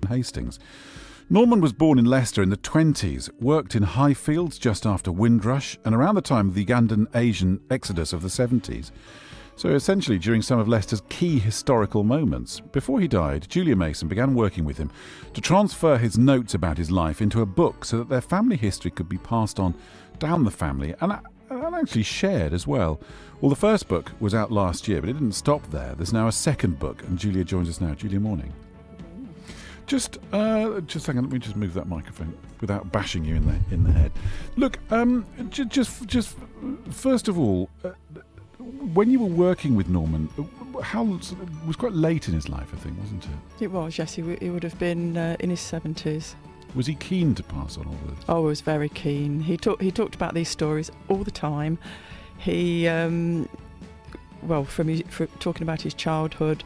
Hastings. Norman was born in Leicester in the 20s, worked in Highfields just after Windrush and around the time of the Ugandan Asian exodus of the 70s. So essentially during some of Leicester's key historical moments. Before he died, Julia Mason began working with him to transfer his notes about his life into a book so that their family history could be passed on down the family and actually shared as well. Well, the first book was out last year, but it didn't stop there. There's now a second book, and Julia joins us now. Julia, morning. Just a second. Let me just move that microphone without bashing you in the head. Look, just first of all, when you were working with Norman, it was quite late in his life, I think, wasn't it? It was, yes. He would have been in his 70s. Was he keen to pass on all this? Oh, he was very keen. He talked about these stories all the time. He, from talking about his childhood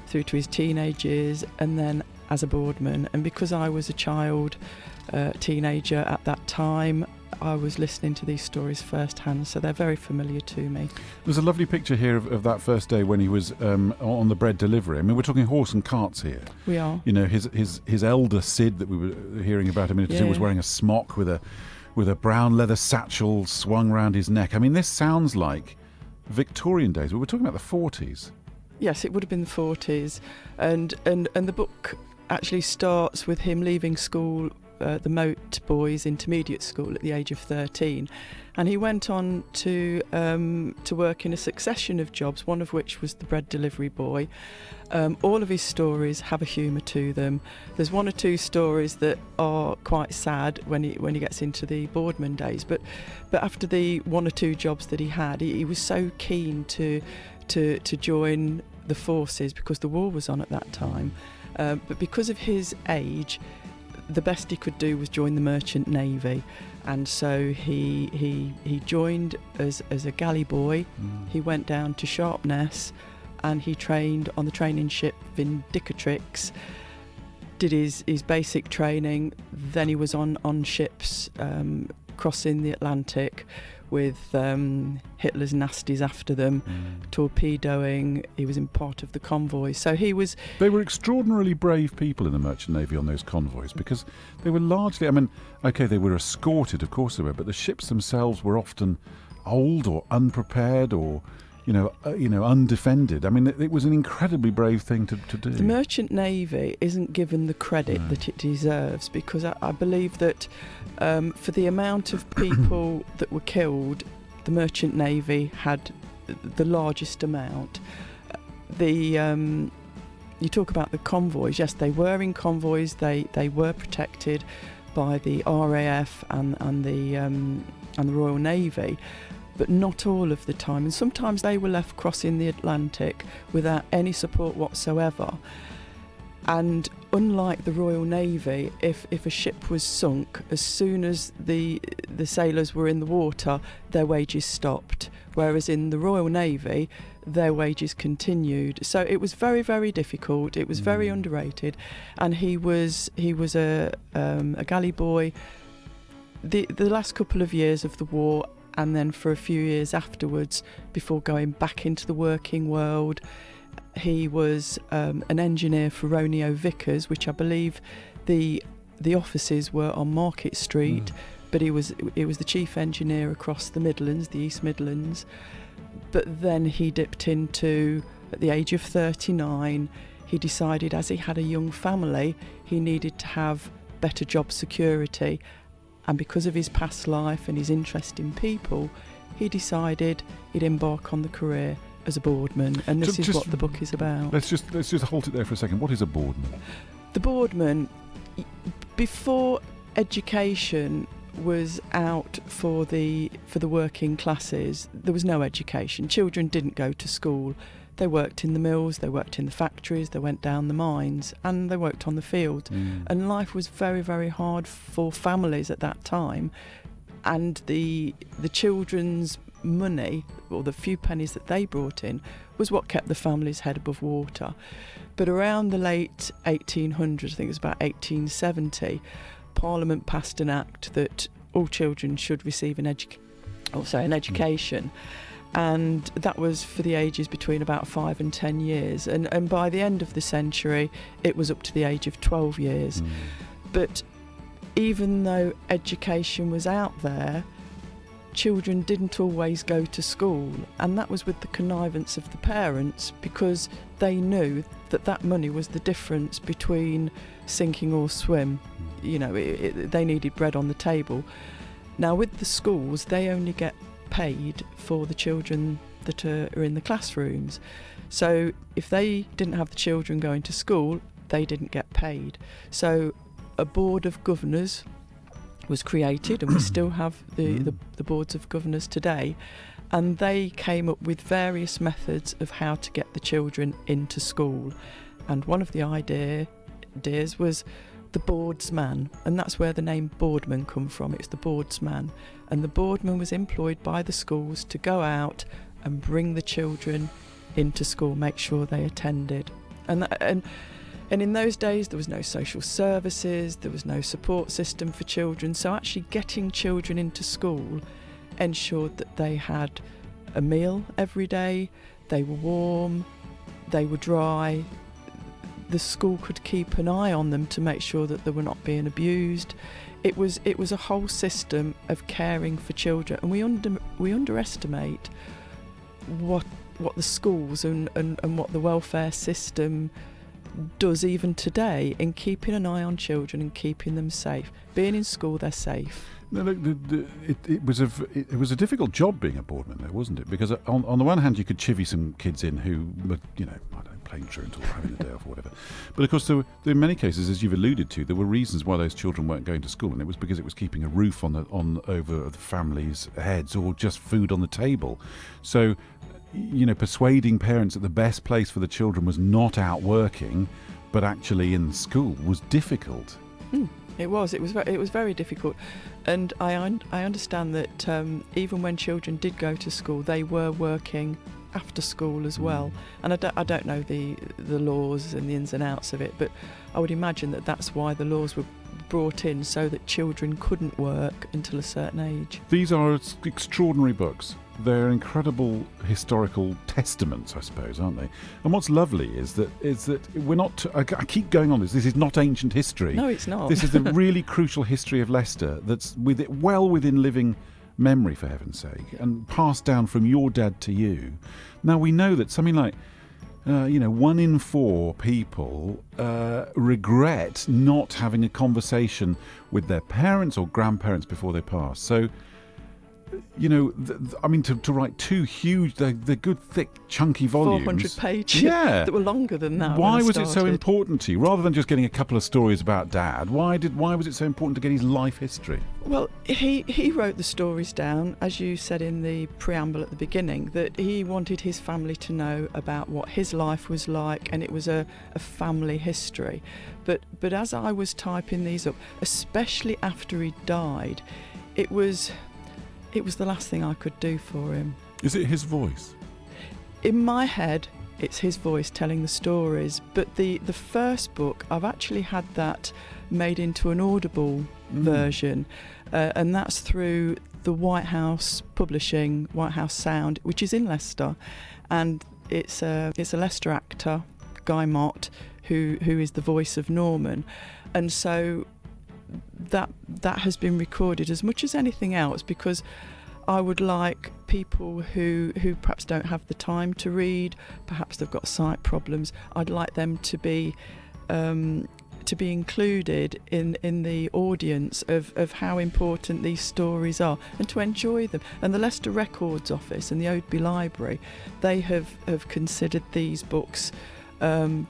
through to his teenage years, and then as a boardman. And because I was a child, teenager at that time, I was listening to these stories firsthand, so they're very familiar to me. There's a lovely picture here of that first day when he was on the bread delivery. I mean, we're talking horse and carts here. We are. You know, his elder Sid that we were hearing about a minute ago was wearing a smock with a brown leather satchel swung round his neck. I mean, this sounds like Victorian days, but we're talking about the 40s. Yes, it would have been the 40s, and the book actually starts with him leaving school, the Moat Boys Intermediate School, at the age of 13, and he went on to work in a succession of jobs, one of which was the bread delivery boy. All of his stories have a humour to them. There's one or two stories that are quite sad when he gets into the boardman days, but after the one or two jobs that he had, he was so keen to join the forces because the war was on at that time. But because of his age, the best he could do was join the Merchant Navy, and so he joined as a galley boy. He went down to Sharpness and he trained on the training ship Vindicatrix, did his basic training. Then he was on ships crossing the Atlantic with Hitler's nasties after them, torpedoing. He was in part of the convoy. So they were extraordinarily brave people in the Merchant Navy on those convoys, because they were largely, I mean, okay, they were escorted, of course they were, but the ships themselves were often old or unprepared or undefended. I mean, it was an incredibly brave thing to do. The Merchant Navy isn't given the credit that it deserves, because I believe that for the amount of people that were killed, the Merchant Navy had the largest amount. You talk about the convoys. Yes, they were in convoys. They were protected by the RAF and the Royal Navy, but not all of the time. And sometimes they were left crossing the Atlantic without any support whatsoever. And unlike the Royal Navy, if a ship was sunk, as soon as the sailors were in the water, their wages stopped. Whereas in the Royal Navy, their wages continued. So it was very, very difficult. It was very underrated. And he was a galley boy the last couple of years of the war, and then for a few years afterwards, before going back into the working world. He was an engineer for Roneo Vickers, which I believe the offices were on Market Street, but he was the chief engineer across the Midlands, the East Midlands. But then he dipped into, at the age of 39, he decided, as he had a young family, he needed to have better job security. And because of his past life and his interest in people, he decided he'd embark on the career as a boardman, and this is what the book is about. Let's just halt it there for a second. What is a boardman? The boardman, before education was out for the working classes, there was no education. Children didn't go to school. They worked in the mills, they worked in the factories, they went down the mines, and they worked on the field. And life was very, very hard for families at that time. And the children's money, or the few pennies that they brought in, was what kept the family's head above water. But around the late 1800s, I think it was about 1870, Parliament passed an act that all children should receive an education. and that was for the ages between about 5 and 10 years. And by the end of the century, it was up to the age of 12 years. But even though education was out there, children didn't always go to school, and that was with the connivance of the parents, because they knew that money was the difference between sinking or swim. You know, they needed bread on the table. Now with the schools, they only get paid for the children that are in the classrooms. So if they didn't have the children going to school, they didn't get paid. So a board of governors was created, and we still have the boards of governors today, and they came up with various methods of how to get the children into school. And one of the ideas was the boardsman, and that's where the name boardman come from. It's the boardsman, and the boardman was employed by the schools to go out and bring the children into school, make sure they attended. And in those days there was no social services, there was no support system for children, so actually getting children into school ensured that they had a meal every day, they were warm, they were dry, the school could keep an eye on them to make sure that they were not being abused. It was a whole system of caring for children, and we underestimate what the schools and what the welfare system does even today in keeping an eye on children and keeping them safe. Being in school, they're safe. No, look, it was a difficult job being a boardman, though, wasn't it? Because on the one hand, you could chivvy some kids in who were, I don't know, playing truant or having a day off or whatever. But of course, there were in many cases, as you've alluded to, there were reasons why those children weren't going to school, and it was because it was keeping a roof over the family's heads, or just food on the table. So, persuading parents that the best place for the children was not out working, but actually in school, was difficult. It was very difficult, and I understand that even when children did go to school, they were working after school as well. And I don't know the laws and the ins and outs of it, but I would imagine that that's why the laws were brought in, so that children couldn't work until a certain age. These are extraordinary books. They're incredible historical testaments, I suppose, aren't they? And what's lovely is that we're not. I keep going on this. This is not ancient history. No, it's not. This is the really crucial history of Leicester. That's well within living memory, for heaven's sake, and passed down from your dad to you. Now we know that something like 1 in 4 people regret not having a conversation with their parents or grandparents before they pass. So, to write 2 huge, they're good, thick, chunky volumes. 400 pages. Yeah. That were longer than that. Why was it so important to you? Rather than just getting a couple of stories about Dad, why was it so important to get his life history? Well, he wrote the stories down, as you said in the preamble at the beginning, that he wanted his family to know about what his life was like, and it was a family history. But as I was typing these up, especially after he died, it was the last thing I could do for him. Is it his voice? In my head, it's his voice telling the stories, but the first book, I've actually had that made into an Audible version, and that's through the White House Publishing, White House Sound, which is in Leicester, and it's a Leicester actor, Guy Mott, who is the voice of Norman, and so that has been recorded as much as anything else, because I would like people who perhaps don't have the time to read, perhaps they've got sight problems, I'd like them to be included in the audience of how important these stories are, and to enjoy them. And the Leicester Records Office and the Oadby Library, they have considered these books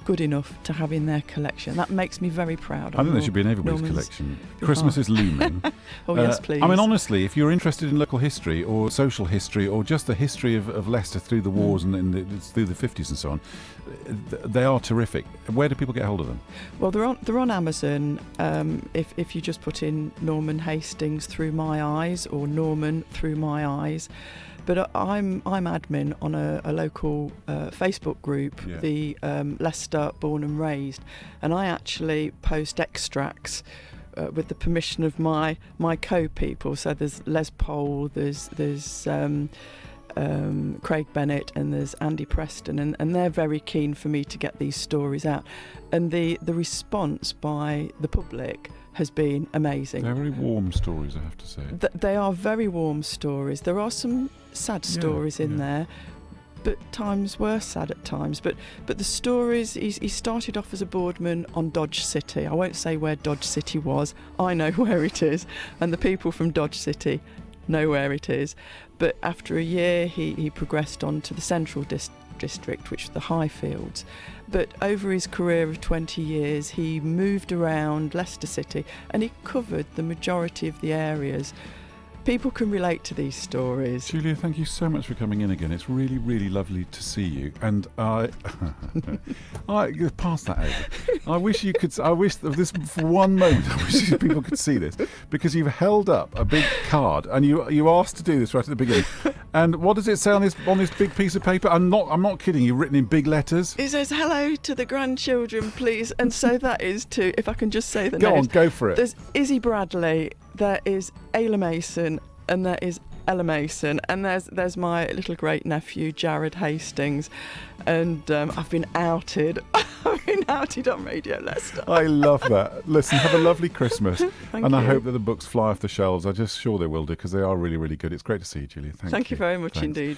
good enough to have in their collection. That makes me very proud. I think there should be an everybody's collection. Christmas is looming. Oh yes, please. I mean, honestly, if you're interested in local history or social history or just the history of Leicester through the wars and through the 50s and so on, they are terrific. Where do people get hold of them? Well, they're on Amazon. If you just put in Norman Hastings Through My Eyes or Norman Through My Eyes. But I'm admin on a local Facebook group, the Leicester Born and Raised, and I actually post extracts with the permission of my co-people. So there's Les Pole, there's Craig Bennett and there's Andy Preston, and they're very keen for me to get these stories out. And the response by the public has been amazing. They're very warm stories, I have to say. They are very warm stories. There are some sad stories in there, but times were sad at times. But the stories, he started off as a boardman on Dodge City. I won't say where Dodge City was. I know where it is, and the people from Dodge City know where it is. But after a year, he progressed on to the Central District, which was the Highfields. But over his career of 20 years, he moved around Leicester City and he covered the majority of the areas. People can relate to these stories. Julia, thank you so much for coming in again. It's really, really lovely to see you. And I pass that over. I wish this for one moment. I wish people could see this, because you've held up a big card and you asked to do this right at the beginning. And what does it say on this big piece of paper? I'm not kidding. You've written in big letters. It says, "Hello to the grandchildren, please." And so that is to, if I can just say the names. Go on, go for it. There's Izzy Bradley. There is Ayla Mason, and there is Ella Mason, and there's my little great nephew Jared Hastings, and I've been outed. I've been outed on Radio Leicester. I love that. Listen, have a lovely Christmas, and I hope that the books fly off the shelves. I'm just sure they will do, because they are really, really good. It's great to see you, Julia. Thank you very much Thanks. Indeed.